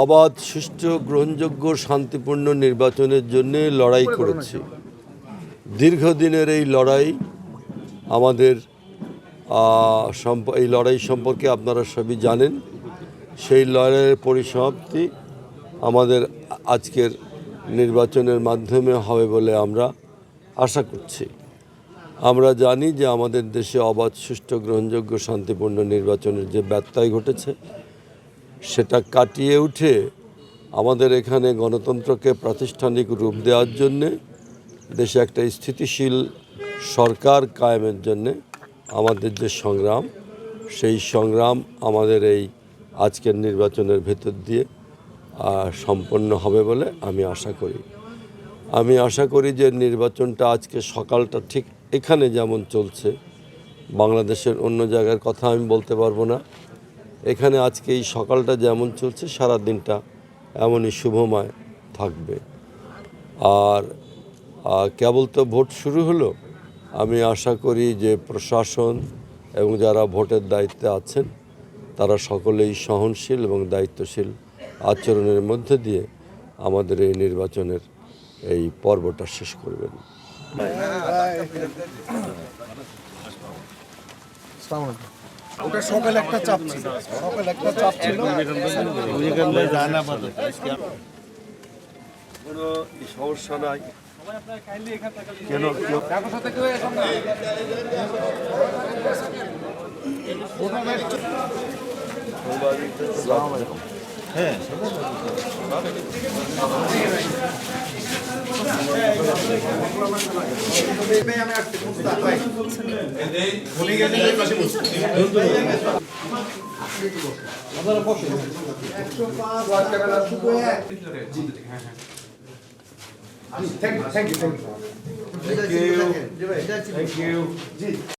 অবাধ, সুষ্ঠু, গ্রহণযোগ্য, শান্তিপূর্ণ নির্বাচনের জন্য লড়াই করেছি। দীর্ঘদিনের এই লড়াই আমাদের এই লড়াই সম্পর্কে আপনারা সবই জানেন। সেই লড়াইয়ের পরিসমাপ্তি আমাদের আজকের নির্বাচনের মাধ্যমে হবে বলে আমরা আশা করছি। আমরা জানি যে আমাদের দেশে অবাধ, সুষ্ঠু, গ্রহণযোগ্য, শান্তিপূর্ণ নির্বাচনের যে ব্যত্যয় ঘটেছে সেটা কাটিয়ে উঠে আমাদের এখানে গণতন্ত্রকে প্রাতিষ্ঠানিক রূপ দেওয়ার জন্যে, দেশে একটা স্থিতিশীল সরকার কায়েমের জন্যে আমাদের যে সংগ্রাম, সেই সংগ্রাম আমাদের এই আজকের নির্বাচনের ভেতর দিয়ে সম্পন্ন হবে বলে আমি আশা করি। আমি আশা করি যে নির্বাচনটা আজকে সকালটা ঠিক এখানে যেমন চলছে, বাংলাদেশের অন্য জায়গার কথা আমি বলতে পারবো না, এখানে আজকে এই সকালটা যেমন চলছে সারা দিনটা এমনই শুভময় থাকবে। আর কেবল তো ভোট শুরু হলো, আমি আশা করি যে প্রশাসন এবং যারা ভোটের দায়িত্বে আছেন তারা সকলেই সহনশীল এবং দায়িত্বশীল আচরণের মধ্যে দিয়ে আমাদের এই নির্বাচনের এই পর্বটা শেষ করবেন। ওটা সকালে একটা চাপ ছিল, কোনো সমস্যা নাই। কেন হ্যাঁ Thank you.